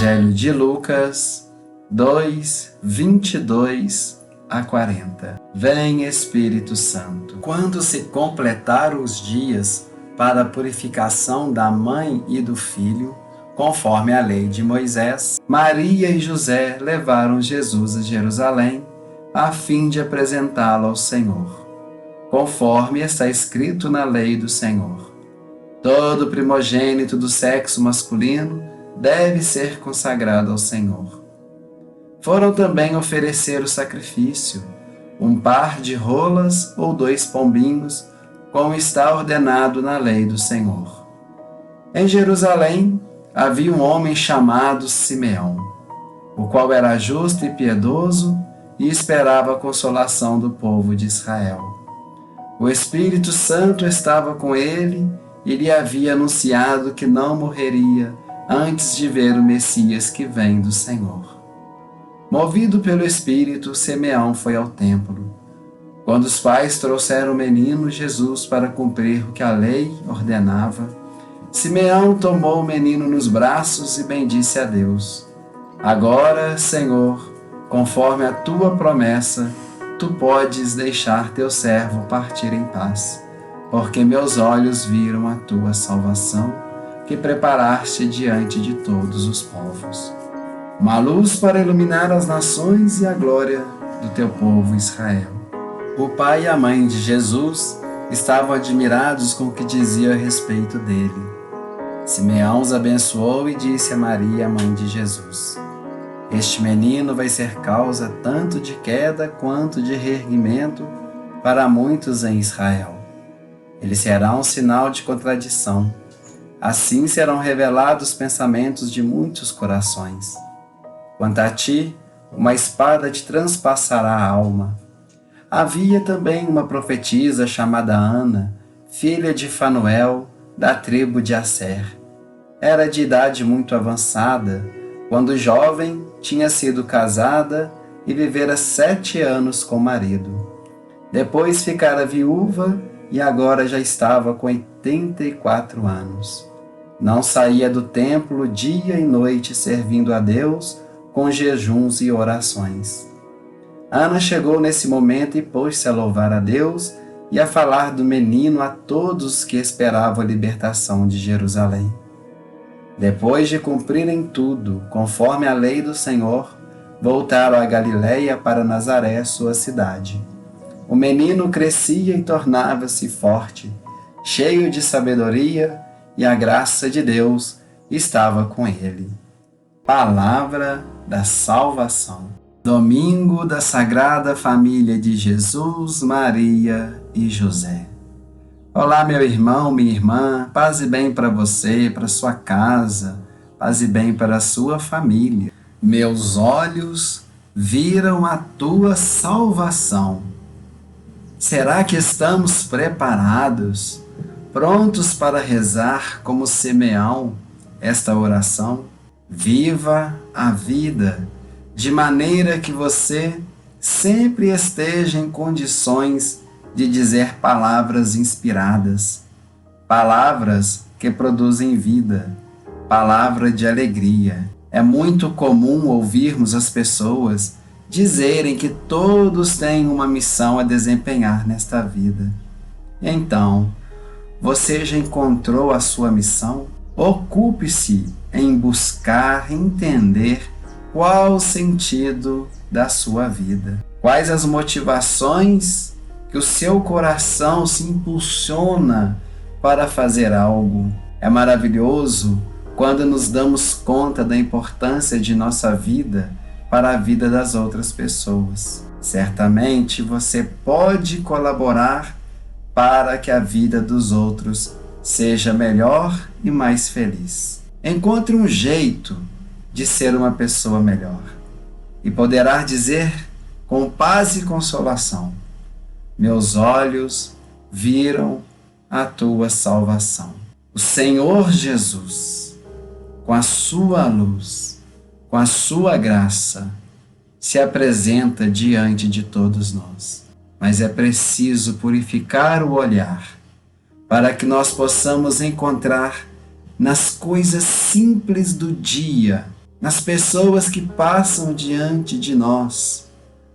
Evangelho de Lucas 2, 22 a 40. Vem Espírito Santo. Quando se completaram os dias para a purificação da mãe e do filho, conforme a lei de Moisés, Maria e José levaram Jesus a Jerusalém, a fim de apresentá-lo ao Senhor, conforme está escrito na lei do Senhor. Todo primogênito do sexo masculino deve ser consagrado ao Senhor. Foram também oferecer o sacrifício, um par de rolas ou 2 pombinhos, como está ordenado na lei do Senhor. Em Jerusalém havia um homem chamado Simeão, o qual era justo e piedoso e esperava a consolação do povo de Israel. O Espírito Santo estava com ele e lhe havia anunciado que não morreria antes de ver o Messias que vem do Senhor. Movido pelo Espírito, Simeão foi ao templo. Quando os pais trouxeram o menino Jesus para cumprir o que a lei ordenava, Simeão tomou o menino nos braços e bendisse a Deus. Agora, Senhor, conforme a tua promessa, tu podes deixar teu servo partir em paz, porque meus olhos viram a tua salvação, que preparaste diante de todos os povos, uma luz para iluminar as nações e a glória do teu povo Israel. O pai e a mãe de Jesus estavam admirados com o que dizia a respeito dele. Simeão os abençoou e disse a Maria, a mãe de Jesus: Este menino vai ser causa tanto de queda quanto de reerguimento para muitos em Israel. Ele será um sinal de contradição. Assim serão revelados os pensamentos de muitos corações. Quanto a ti, uma espada te transpassará a alma. Havia também uma profetisa chamada Ana, filha de Fanuel, da tribo de Asser. Era de idade muito avançada, quando jovem tinha sido casada e vivera 7 anos com o marido. Depois ficara viúva e agora já estava com 84 anos. Não saía do templo dia e noite servindo a Deus com jejuns e orações. Ana chegou nesse momento e pôs-se a louvar a Deus e a falar do menino a todos que esperavam a libertação de Jerusalém. Depois de cumprirem tudo, conforme a lei do Senhor, voltaram a Galiléia para Nazaré, sua cidade. O menino crescia e tornava-se forte, cheio de sabedoria, e a graça de Deus estava com ele. Palavra da salvação. Domingo da Sagrada Família de Jesus, Maria e José. Olá, meu irmão, minha irmã, paz e bem para você, para sua casa, paz e bem para a sua família. Meus olhos viram a tua salvação. Será que estamos preparados, prontos para rezar como Simeão esta oração? Viva a vida de maneira que você sempre esteja em condições de dizer palavras inspiradas, palavras que produzem vida, palavra de alegria. É muito comum ouvirmos as pessoas dizerem que todos têm uma missão a desempenhar nesta vida. Então, você já encontrou a sua missão? Ocupe-se em buscar entender qual o sentido da sua vida. Quais as motivações que o seu coração se impulsiona para fazer algo. É maravilhoso quando nos damos conta da importância de nossa vida para a vida das outras pessoas. Certamente você pode colaborar para que a vida dos outros seja melhor e mais feliz. Encontre um jeito de ser uma pessoa melhor e poderá dizer com paz e consolação: meus olhos viram a tua salvação. O Senhor Jesus, com a sua luz, com a sua graça, se apresenta diante de todos nós. Mas é preciso purificar o olhar para que nós possamos encontrar nas coisas simples do dia nas pessoas que passam diante de nós,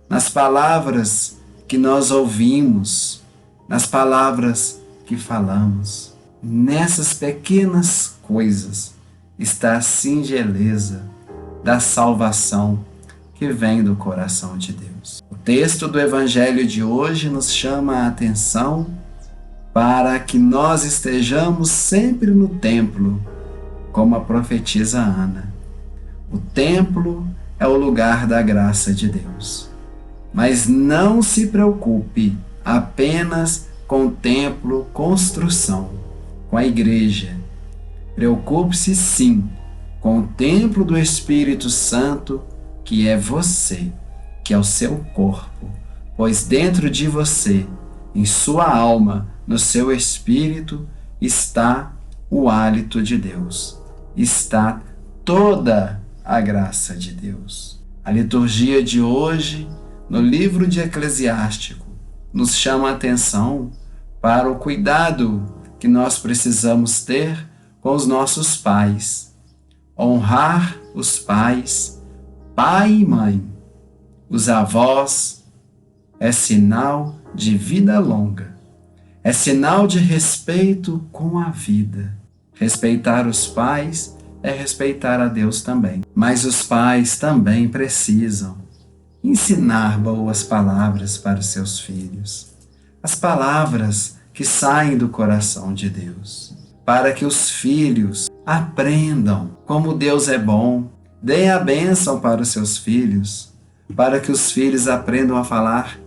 nas palavras que nós ouvimos, nas palavras que falamos. Nessas pequenas coisas está a singeleza da salvação que vem do coração de Deus. O texto do Evangelho de hoje nos chama a atenção para que nós estejamos sempre no templo, como a profetisa Ana. O templo é o lugar da graça de Deus. Mas não se preocupe apenas com o templo, construção, com a igreja. Preocupe-se sim com o templo do Espírito Santo, que é você, que é o seu corpo, pois dentro de você, em sua alma, no seu espírito, está o hálito de Deus, está toda a graça de Deus. A liturgia de hoje, no livro de Eclesiástico, nos chama a atenção para o cuidado que nós precisamos ter com os nossos pais. Honrar os pais, pai e mãe, os avós, é sinal de vida longa, é sinal de respeito com a vida. Respeitar os pais é respeitar a Deus também. Mas os pais também precisam ensinar boas palavras para os seus filhos, as palavras que saem do coração de Deus, para que os filhos aprendam como Deus é bom. Deem a bênção para os seus filhos, para que os filhos aprendam a falar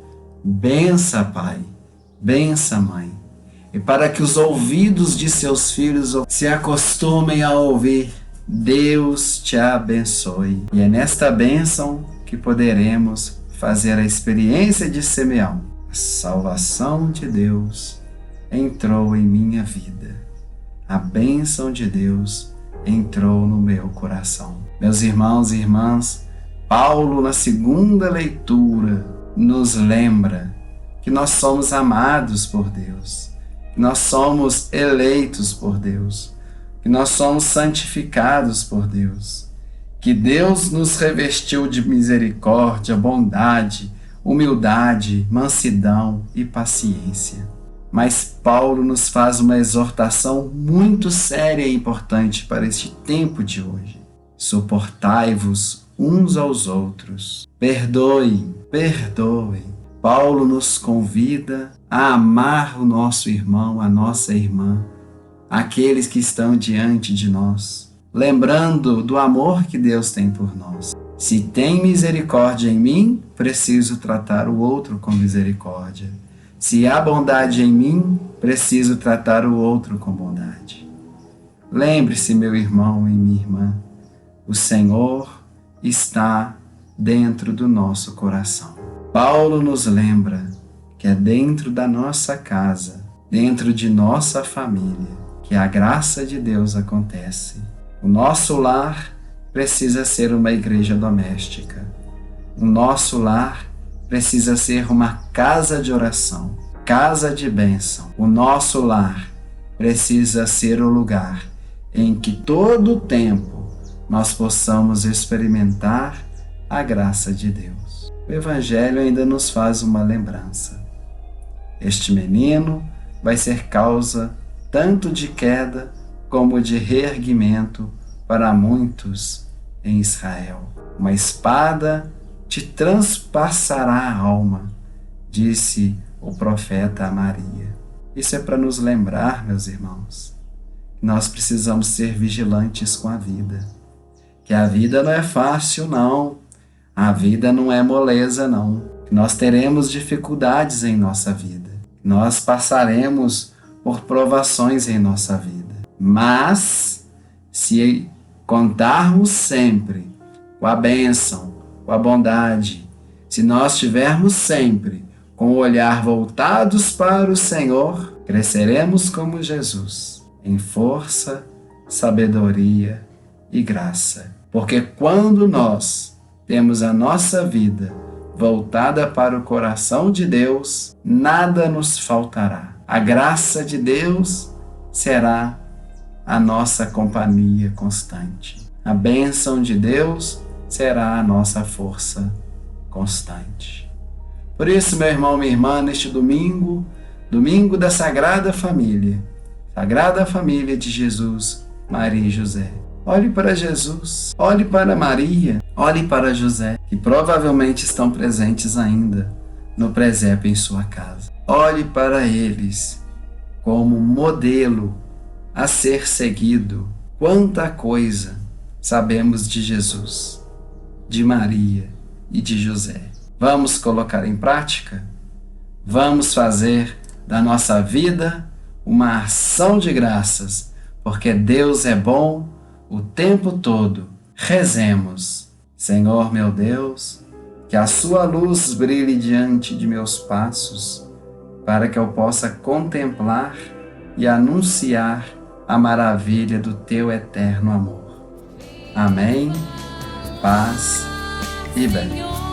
bença, pai, bença, mãe, e para que os ouvidos de seus filhos se acostumem a ouvir Deus te abençoe. E é nesta bênção que poderemos fazer a experiência de Simeão. A salvação de Deus entrou em minha vida. A bênção de Deus entrou no meu coração. Meus irmãos e irmãs, Paulo, na segunda leitura, nos lembra que nós somos amados por Deus, que nós somos eleitos por Deus, que nós somos santificados por Deus, que Deus nos revestiu de misericórdia, bondade, humildade, mansidão e paciência. Mas Paulo nos faz uma exortação muito séria e importante para este tempo de hoje. Suportai-vos uns aos outros. Perdoem. Paulo nos convida a amar o nosso irmão, a nossa irmã, aqueles que estão diante de nós, lembrando do amor que Deus tem por nós. Se tem misericórdia em mim, preciso tratar o outro com misericórdia. Se há bondade em mim, preciso tratar o outro com bondade. Lembre-se, meu irmão e minha irmã, o Senhor está dentro do nosso coração. Paulo nos lembra que é dentro da nossa casa, dentro de nossa família, que a graça de Deus acontece. O nosso lar precisa ser uma igreja doméstica. O nosso lar precisa ser uma casa de oração, casa de bênção. O nosso lar precisa ser o lugar em que todo o tempo nós possamos experimentar a graça de Deus. O Evangelho ainda nos faz uma lembrança. Este menino vai ser causa tanto de queda como de reerguimento para muitos em Israel. Uma espada te transpassará a alma, disse o profeta a Maria. Isso é para nos lembrar, meus irmãos, que nós precisamos ser vigilantes com a vida. Que a vida não é fácil, não. A vida não é moleza, não. Nós teremos dificuldades em nossa vida. Nós passaremos por provações em nossa vida. Mas, se contarmos sempre com a bênção, com a bondade, se nós estivermos sempre com o olhar voltados para o Senhor, cresceremos como Jesus, em força, sabedoria e graça. Porque quando nós temos a nossa vida voltada para o coração de Deus, nada nos faltará. A graça de Deus será a nossa companhia constante. A bênção de Deus será a nossa força constante. Por isso, meu irmão, minha irmã, neste domingo, domingo da Sagrada Família de Jesus, Maria e José, olhe para Jesus, olhe para Maria, olhe para José, que provavelmente estão presentes ainda no presépio em sua casa. Olhe para eles como modelo a ser seguido. Quanta coisa sabemos de Jesus, de Maria e de José. Vamos colocar em prática? Vamos fazer da nossa vida uma ação de graças, porque Deus é bom o tempo todo. Rezemos. Senhor meu Deus, que a sua luz brilhe diante de meus passos, para que eu possa contemplar e anunciar a maravilha do teu eterno amor. Amém, paz e bem.